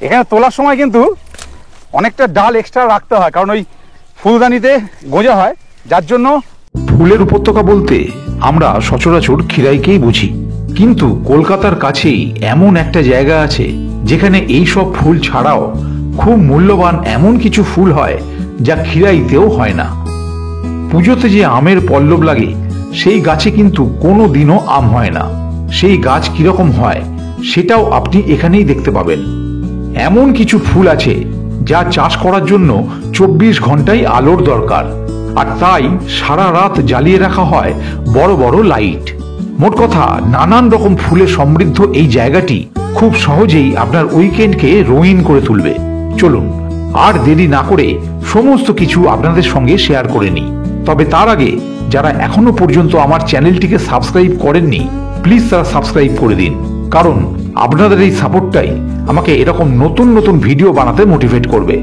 এখানে তোলার সময় কিন্তু অনেকটা ডাল এক্সট্রা রাখতে হয়, কারণ ওই ফুলদানিতে গোজা হয়, যার জন্য। ফুলের উপত্যকা বলতে আমরা সচরাচর খিরাইকেই বুঝি, কিন্তু কলকাতার কাছেই এমন একটা জায়গা আছে যেখানে এই সব ফুল ছাড়াও খুব মূল্যবান এমন কিছু ফুল হয় যা খিরাইতেও হয় না। পুজোতে যে আমের পল্লব লাগে সেই গাছে কিন্তু কোনো দিনও আম হয় না। সেই গাছ কিরকম হয় সেটাও আপনি এখানেই দেখতে পাবেন। এমন কিছু ফুল আছে যা চাষ করার জন্য 24 ঘন্টায় আলোর দরকার, আর তাই সারা রাত জ্বালিয়ে রাখা হয় বড় বড় লাইট। মোট কথা, নানান রকম ফুলে সমৃদ্ধ এই জায়গাটি খুব সহজেই আপনার উইকেন্ডকে রঙিন করে তুলবে। চলুন আর দেরি না করে সমস্ত কিছু আপনাদের সঙ্গে শেয়ার করে নিই। তবে তার আগে যারা এখনো পর্যন্ত আমার চ্যানেলটিকে সাবস্ক্রাইব করেননি, প্লিজ তারা সাবস্ক্রাইব করে দিন, কারণ আপনাদের এই সাপোর্টটাই আমাকে এরকম নতুন নতুন ভিডিও বানাতে মোটিভেট করবে।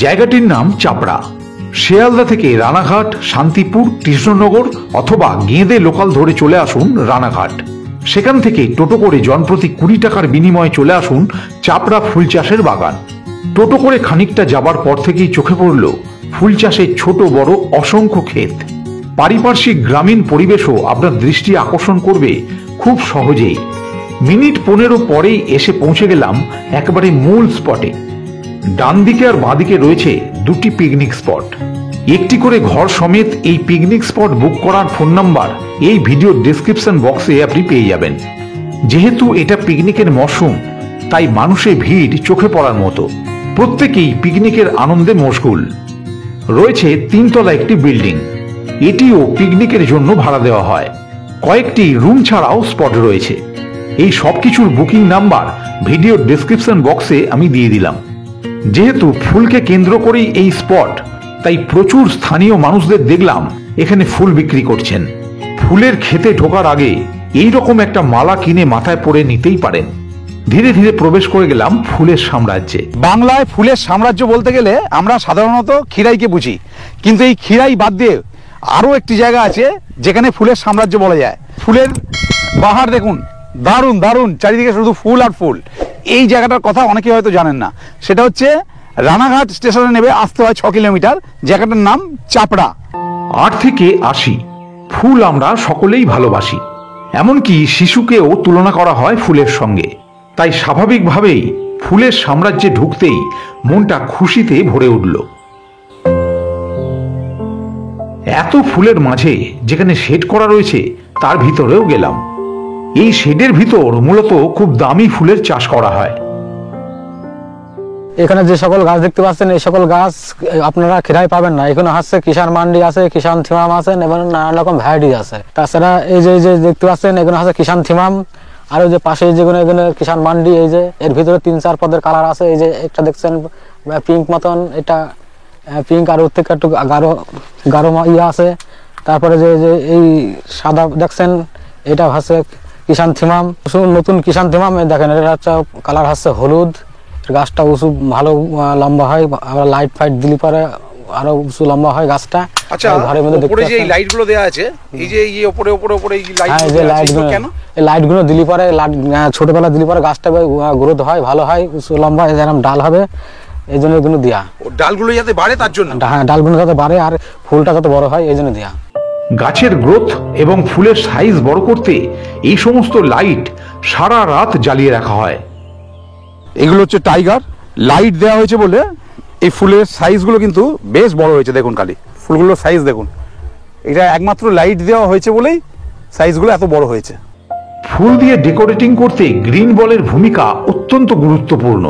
জায়গাটির নাম চাপড়া। শিয়ালদা থেকে রানাঘাট, শান্তিপুর, কৃষ্ণনগর অথবা গেঁদে লোকাল ধরে চলে আসুন রানাঘাট। সেখান থেকে টোটো করে জনপ্রতি 20 টাকার বিনিময়ে চলে আসুন চাপড়া ফুল চাষের বাগান। টোটো করে খানিকটা যাবার পর থেকেই চোখে পড়ল ফুল চাষের ছোট বড় অসংখ্য ক্ষেত। পারিপার্শ্বিক গ্রামীণ পরিবেশও আপনার দৃষ্টি আকর্ষণ করবে খুব সহজেই। মিনিট 15 পরেই এসে পৌঁছে গেলাম একেবারে মূল স্পটে। ডান দিকে আর বাঁ দিকে রয়েছে দুটি পিকনিক স্পট। একটি করে ঘর সমেত এই পিকনিক স্পট বুক করার ফোন নাম্বার এই ভিডিও ডেসক্রিপশন বক্সে আপনি পেয়ে যাবেন। যেহেতু এটা পিকনিকের মরশুম, তাই মানুষের ভিড় চোখে পড়ার মতো। প্রত্যেকেই পিকনিকের আনন্দে মশগুল। রয়েছে 3 তলা একটি বিল্ডিং, এটিও পিকনিকের জন্য ভাড়া দেওয়া হয়। কয়েকটি রুম ছাড়াও স্পট রয়েছে। এই সবকিছুর বুকিং নাম্বার ভিডিও ডেসক্রিপশন বক্সে আমি দিয়ে দিলাম। যেহেতু ফুলকে কেন্দ্র করেই এই স্পট, তাই প্রচুর স্থানীয় মানুষদের দেখলাম এখানে ফুল বিক্রি করছেন। ফুলের ক্ষেতে ঢোকার আগে এই রকম একটা মালা কিনে মাথায় পরে নিতেই পারেন। ধীরে ধীরে প্রবেশ করে গেলাম ফুলের সাম্রাজ্যে। বাংলায় ফুলের সাম্রাজ্য বলতে গেলে আমরা সাধারণত খিরাইকে বুঝি, কিন্তু এই খিরাই বাদ দিয়ে আরো একটি জায়গা আছে যেখানে ফুলের সাম্রাজ্য বলা যায়। ফুলের বাহার দেখুন, দারুণ দারুণ, চারিদিকে শুধু ফুল আর ফুল। এই জায়গাটার কথা অনেকে হয়তো জানেন না। সেটা হচ্ছে রানাঘাট স্টেশনে নেমে আসতে হয় 6 কিলোমিটার। জায়গাটার নাম চাপড়া। 8 থেকে 80 ফুল আমরা সকলেই ভালোবাসি, এমনকি শিশুকেও তুলনা করা হয় ফুলের সঙ্গে। তাই স্বাভাবিকভাবেই ফুলের সাম্রাজ্যে ঢুকতেই মনটা খুশিতে ভরে উঠল। এত ফুলের মাঝে যেখানে শেড করা রয়েছে তার ভিতরেও গেলাম। এই শেডের ভিতর মূলত খুব দামি ফুলের চাষ করা হয়। এখানে যে সকল গাছ দেখতে পাচ্ছেন, এই সকল গাছ আপনারা খিরাই পাবেন না। এখানে হচ্ছে কিষান মান্ডি আছে, কিষান থিমাম আছে এবং নানান রকম ভ্যারাইটি আছে। তাছাড়া এই যে দেখতে পাচ্ছেন এখানে হচ্ছে কিষান থিমাম, আর ওই যে পাশে যেগুলো এখানে কিষান মান্ডি, এই যে এর ভিতরে 3-4 পদের কালার আছে। এই যে একটা দেখছেন পিঙ্ক মতন, এটা পিঙ্ক, আর ওর থেকে একটু গাঢ় ইয়ে আছে। তারপরে যে এই সাদা দেখছেন, এটা হচ্ছে কিষান থিমাম, নতুন কিষান থিমাম। দেখেন এটা হচ্ছে কালার হচ্ছে হলুদ। গাছটা উঁচু ভালো লম্বা হয়, আবার লাইট ফাইট দিলে পরে আরো উঁচু লম্বা হয় গাছটা। আচ্ছা, ঘরের মধ্যে উপরে যে লাইট গুলো দেওয়া আছে, এই যে এই উপরে এই লাইট, হ্যাঁ, যে লাইট গুলো, কেন এই লাইট গুলো দিলে পরে, ছোটবেলা দিলে পরে গাছটা গ্রোথ হয়, ভালো হয়, উঁচু লম্বা যেরকম ডাল হবে, এই জন্য এগুলো দেওয়া। ডালগুলো যাতে বাড়ে তার জন্য। হ্যাঁ, ডালগুলো যাতে বাড়ে আর ফুলটা যাতে বড় হয়, এই জন্য দেওয়া। গাছের গ্রোথ এবং ফুলের সাইজ বড় করতে এই সমস্ত লাইট সারা রাত জ্বালিয়ে রাখা হয়। এগুলো হচ্ছে টাইগার লাইট দেওয়া হয়েছে বলে এই ফুলের সাইজগুলো কিন্তু বেশ বড় হয়েছে। দেখুন খালি ফুলগুলোর সাইজ দেখুন, এটা একমাত্র লাইট দেওয়া হয়েছে বলেই সাইজগুলো এত বড় হয়েছে। ফুল দিয়ে ডেকোরেটিং করতে গ্রিন বলের ভূমিকা অত্যন্ত গুরুত্বপূর্ণ।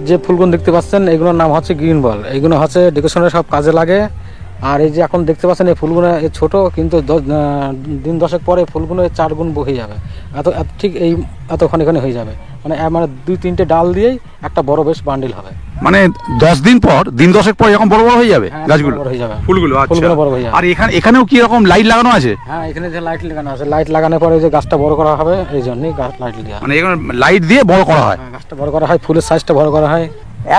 যে ফুলগুলো দেখতে পাচ্ছেন এগুলোর নাম হচ্ছে গ্রিন বল। এগুলো হচ্ছে ডেকোরেশনের সব কাজে লাগে। আর এই যে এখন দেখতে পাচ্ছেন এই ফুলগুলো ছোট, কিন্তু দিন 10 পরে ফুলগুলো 4 গুণ হয়ে যাবে। ঠিক এই এতখানি হয়ে যাবে, মানে 2-3টে ডাল দিয়েই একটা বড় বেশ বান্ডিল হবে। মানে 10 দিন পর, দিন 10 পর এরকম বড় বড় হয়ে যাবে গাছগুলো, বড় হয়ে যাবে ফুলগুলো। ফুলগুলো বড় হয়ে যাবে। আর এখানেও কি এরকম লাইট লাগানো আছে? হ্যাঁ, এখানে যে লাইট লাগানো আছে, লাইট লাগানোর পরে যে গাছটা বড় করা হবে, এই জন্যই লাইট দেওয়া। মানে এখানে লাইট দিয়ে বড় করা হয়, গাছটা বড় করা হয়, ফুলের সাইজটা বড় করা হয়।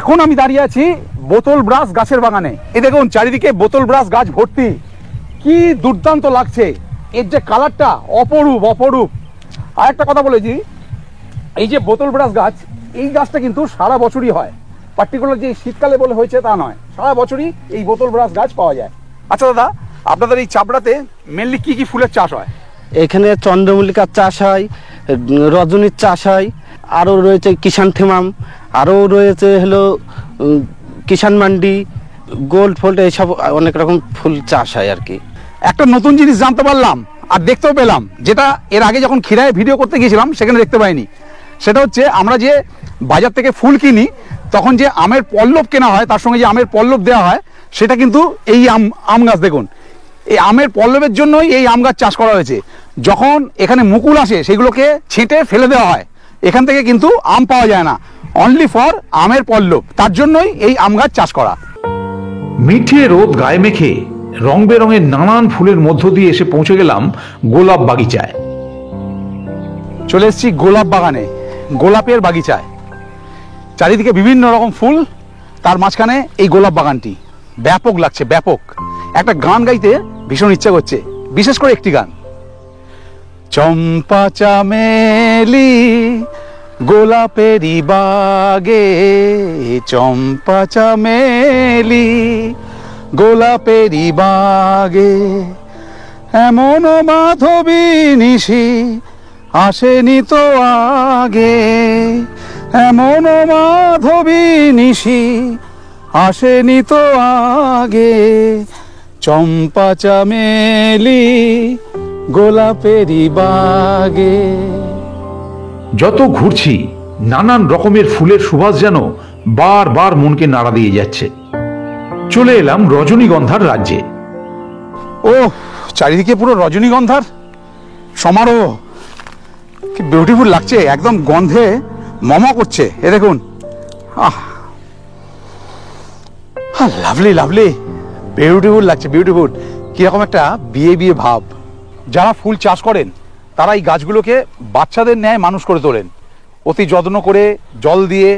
এখন আমি দাঁড়িয়ে আছি বোতল ব্রাশ গাছের বাগানে। এই দেখুন চারিদিকে বোতল ব্রাশ গাছ ভর্তি, কি দুর্দান্ত লাগছে। এর যে কালারটা অপরূপ অপরূপ। আর একটা কথা বলেছি, এই যে বোতল ব্রাশ গাছ, এই গাছটা কিন্তু সারা বছরই হয়, পার্টিকুলার যে শীতকালে বলে হয়েছে তা নয়, সারা বছরই এই বোতল ব্রাশ গাছ পাওয়া যায়। আচ্ছা দাদা, আপনাদের এই চাপড়াতে মেনলি কি কি ফুলের চাষ হয়? এখানে চন্দ্রমল্লিকার চাষ হয়, রজনীর চাষ হয়, আরও রয়েছে কিষান থিমাম, আরও রয়েছে হলো কিষান মান্ডি, গোল্ড ফোল্ড, এইসব অনেক রকম ফুল চাষ হয় আর কি। একটা নতুন জিনিস জানতে পারলাম আর দেখতেও পেলাম, যেটা এর আগে যখন খিরায় ভিডিও করতে গিয়েছিলাম সেখানে দেখতে পাইনি। সেটা হচ্ছে আমরা যে বাজার থেকে ফুল কিনি তখন যে আমের পল্লব কেনা হয়, তার সঙ্গে যে আমের পল্লব দেওয়া হয়, সেটা কিন্তু এই আম গাছ। দেখুন, এই আমের পল্লবের জন্যই এই আম গাছ চাষ করা হয়েছে। যখন এখানে মুকুল আসে সেগুলোকে ছেঁটে ফেলে দেওয়া হয়, এখান থেকে কিন্তু আম পাওয়া যায় না, অনলি ফর আমের পল্লব, তার জন্যই এই আম গাছ চাষ করা। মিঠে রোদ গায়ে মেখে রং বেরঙের নানান ফুলের মধ্য দিয়ে এসে পৌঁছে গেলাম গোলাপ বাগিচায়। চলে এসেছি গোলাপ বাগানে, গোলাপের বাগিচায়, চারিদিকে বিভিন্ন রকম ফুল, তার মাঝখানে এই গোলাপ বাগানটি। ব্যাপক লাগছে, ব্যাপক। একটা গান গাইতে ভীষণ ইচ্ছা করছে, বিশেষ করে একটি গান, চম্পা চামেলি গোলাপেরই বাগে, চম্পা চামেলি গোলাপেরই বাগে, এমন মাধবী নিশি আসেনি তো আগে, এমন মাধবী নিশি আসেনি তো আগে, চম্পা চামেলি গোলাপেরই বাগে। যত ঘুরছি নানান রকমের ফুলের সুবাস যেন বারবার মনকে নাড়া দিয়ে যাচ্ছে। চলে এলাম রজনীগন্ধার রাজ্যে। ও, চারিদিকে পুরো রজনীগন্ধার সমারোহ, কি বিউটিফুল লাগছে, একদম গন্ধে মম করছে। এ দেখুন, আহ, লাভলি লাভলি, বিউটিফুল লাগছে, বিউটিফুল। কিরকম একটা বিয়ে বিয়ে ভাব। যারা ফুল চাষ করেন তারা এই গাছগুলোকে বাচ্চাদের ন্যায় মানুষ করে তোলেন, অতি যত্ন করে, জল দিয়ে,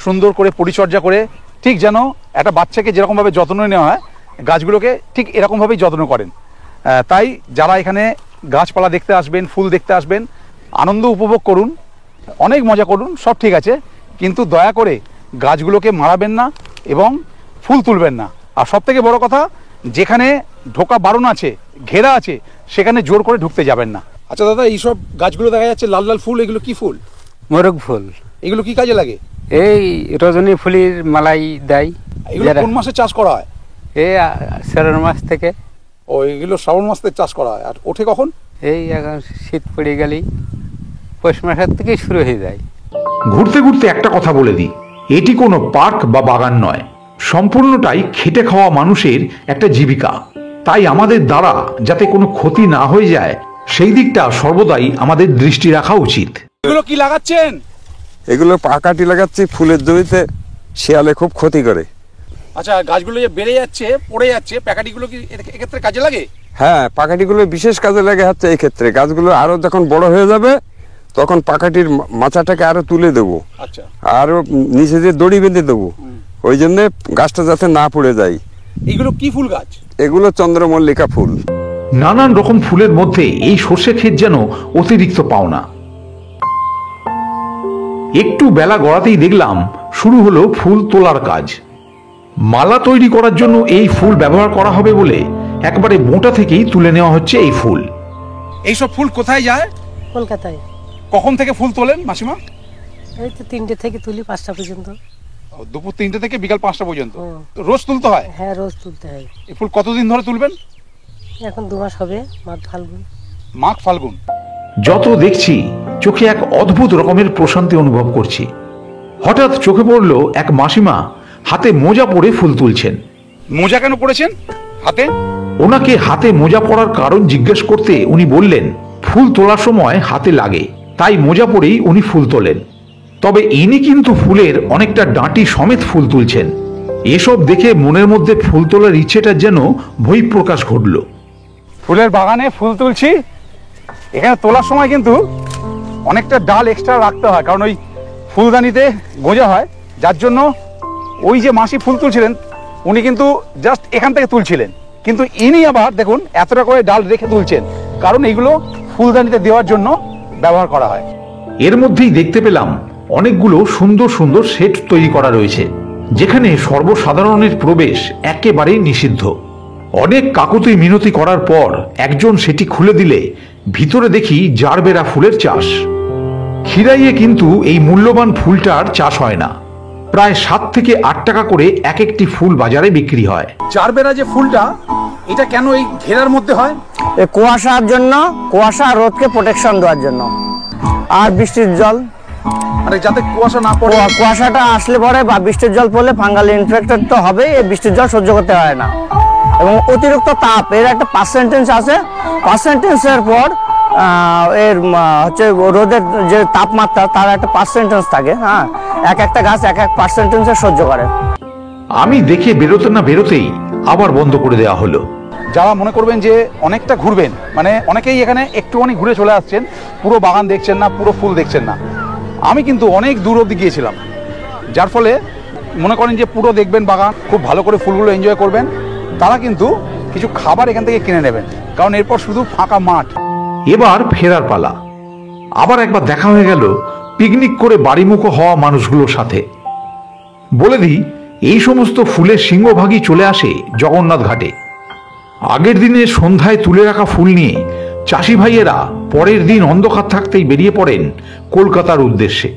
সুন্দর করে পরিচর্যা করে, ঠিক যেন একটা বাচ্চাকে যেরকমভাবে যত্ন নেওয়া হয়, গাছগুলোকে ঠিক এরকমভাবেই যত্ন করেন। তাই যারা এখানে গাছপালা দেখতে আসবেন, ফুল দেখতে আসবেন, আনন্দ উপভোগ করুন, অনেক মজা করুন, সব ঠিক আছে, কিন্তু দয়া করে গাছগুলোকে মারাবেন না এবং ফুল তুলবেন না। আর সব থেকে বড় কথা, যেখানে ঢোকা বারণ আছে, ঘেরা আছে, সেখানে জোর করে ঢুকতে যাবেন না। আচ্ছা দাদা, এইসব গাছগুলো দেখা যাচ্ছে লাল লাল ফুল, এগুলো কি ফুল? মোরগ ফুল। এগুলো কি কাজে লাগে? এই রজনী ফুলের মালাই দেয়। এগুলো কোন মাসে চাষ করা হয়? এই শ্রাবণ মাস থেকে। ও, এগুলো শ্রাবণ মাস থেকে চাষ করা হয়। আর ওঠে কখন? এই এখন শীত পড়ে গেলেই পৌষ মাসের থেকেই শুরু হয়ে যায়। ঘুরতে ঘুরতে একটা কথা বলে দিই, এটি কোনো পার্ক বা বাগান নয়, সম্পূর্ণটাই খেটে খাওয়া মানুষের একটা জীবিকা। তাই আমাদের দ্বারা যাতে কোনো ক্ষতি না হয়ে যায় সেই দিকটা সর্বদাই আমাদের দৃষ্টি রাখা উচিত। এগুলো কি লাগাচ্ছেন? এগুলো পাকাটি লাগাচ্ছি ফুলের জমিতে, শিয়ালে খুব ক্ষতি করে। আচ্ছা, গাছগুলো যে বেড়ে যাচ্ছে, পড়ে যাচ্ছে, প্যাকাটিগুলো কি এক্ষেত্রে কাজে লাগে? হ্যাঁ, পাকাটিগুলো বিশেষ কাজে লাগে হচ্ছে এই ক্ষেত্রে। গাছগুলো আরো যখন বড় হয়ে যাবে তখন পাকাটির মাচাটাকে আরো তুলে দেবো, আচ্ছা, আরো নিচে যে দড়ি বেঁধে দেবো, ওই জন্য গাছটা যাতে না পড়ে যায়। এগুলো কি ফুল গাছ? এগুলো চন্দ্রমল্লিকা ফুল। নানান রকম ফুলের মধ্যে এই সর্ষে ক্ষেত যেন অতিরিক্ত পাওনা। একটু বেলা গড়াতেই দেখলাম শুরু হলো ফুল তোলার কাজ। মালা তৈরি করার জন্য এই ফুল ব্যবহার করা হবে বলে একবারে মোটা থেকেই তুলে নেওয়া হচ্ছে এই ফুল। এইসব ফুল কোথায় যায়? কলকাতায়। কখন থেকে ফুল তোলেন মাসিমা? এই তো 3টে থেকে তুলি 5টা পর্যন্ত। দুপুর 3টে থেকে বিকাল 5টা পর্যন্ত। হুম। তো রোজ তুলতে হয়? হ্যাঁ, রোজ তুলতে হয়। এই ফুল কতদিন ধরে তুলবেন? এখন 2 মাস হবে, মাঘ ফাল্গুন। মাঘ ফাল্গুন। যত দেখছি চোখে এক অদ্ভুত রকমের প্রশান্তি অনুভব করছি। হঠাৎ চোখে পড়ল এক মাসিমা হাতে মোজা পরে ফুল তুলছেন। মোজা কেন পড়েছেন হাতে? ওনাকে হাতে মোজা পরার কারণ জিজ্ঞেস করতে উনি বললেন ফুল তোলার সময় হাতে লাগে, তাই মোজা পরেই উনি ফুল তোলেন। তবে ইনি কিন্তু ফুলের অনেকটা ডাঁটি সমেত ফুল তুলছেন। এসব দেখে মনের মধ্যে ফুল তোলার ইচ্ছেটা যেন বহিঃপ্রকাশ ঘটল। ফুলের বাগানে ফুল তুলছি, এখানে তোলার সময় কিন্তু অনেকটা ডাল এক্সট্রা রাখতে হয়, কারণ ওই ফুলদানিতে গোঁজা হয়, যার জন্য ওই যে মাসি ফুল তুলছিলেন উনি কিন্তু জাস্ট এখান থেকে তুলছিলেন, কিন্তু ইনি আবার দেখুন এতটা করে ডাল রেখে তুলছেন, কারণ এইগুলো ফুলদানিতে দেওয়ার জন্য ব্যবহার করা হয়। এর মধ্যেই দেখতে পেলাম অনেকগুলো সুন্দর সুন্দর সেট তৈরি করা রয়েছে, যেখানে সর্বসাধারণের প্রবেশ একেবারেই নিষিদ্ধ। অনেক কাকুতি মিনতি করার পর একজন সেটি খুলে দিলে ভিতরে দেখি জারবেরা ফুলের চাষ। খিরাইয়ে কিন্তু এই মূল্যবান ফুলটার চাষ হয় না। প্রায় 7 থেকে 8 টাকা করে এক একটি ফুল বাজারে বিক্রি হয়। জারবেরা যে ফুলটা, এটা কেন এই ঘেরার মধ্যে হয়? এই কুয়াশার জন্য, কুয়াশা আর রোদকে প্রোটেকশন দেওয়ার জন্য, আর বৃষ্টির জল, মানে যাতে কুয়াশা না পড়ে। কুয়াশাটা আসলে পরে বা বৃষ্টির জল পড়লে ফাঙ্গাল ইনফেক্টেড তো হবে, এই বৃষ্টির জল সহ্য করতে হয় না। এবং অতিরিক্ত তাপ, এর একটা পার্সেন্টেজ আছে, পার্সেন্টেজের পর এর হচ্ছে রোদের যে তাপমাত্রা তার একটা পার্সেন্টেজ থাকে। হ্যাঁ, এক একটা গাছ এক এক পার্সেন্টেজে সহ্য করে। আমি দেখে বেরোতে না বেরোতেই আবার বন্ধ করে দেওয়া হলো। যারা মনে করবেন যে অনেকটা ঘুরবেন, মানে অনেকেই এখানে একটুখানি ঘুরে চলে আসছেন, পুরো বাগান দেখছেন না, পুরো ফুল দেখছেন না। আমি কিন্তু অনেক দূর অবধি গিয়েছিলাম, যার ফলে মনে করেন যে পুরো দেখবেন বাগান, খুব ভালো করে ফুলগুলো এনজয় করবেন। তারা কিন্তু কিছু খাবার এখান থেকে কিনে নেবেন, কারণ এরপর শুধু ফাঁকা মাঠ। এবার ফেরার পালা। আবার একবার দেখা হয়ে গেল পিকনিক করে বাড়িমুখো হওয়া মানুষগুলোর সাথে। বলে দিই, এই সমস্ত ফুলের সিংহভাগই চলে আসে জগন্নাথ ঘাটে। আগের দিনে সন্ধ্যায় তুলে রাখা ফুল নিয়ে চাষি ভাইয়েরা পরের দিন অন্ধকার থাকতেই বেরিয়ে পড়েন কলকাতার উদ্দেশ্যে।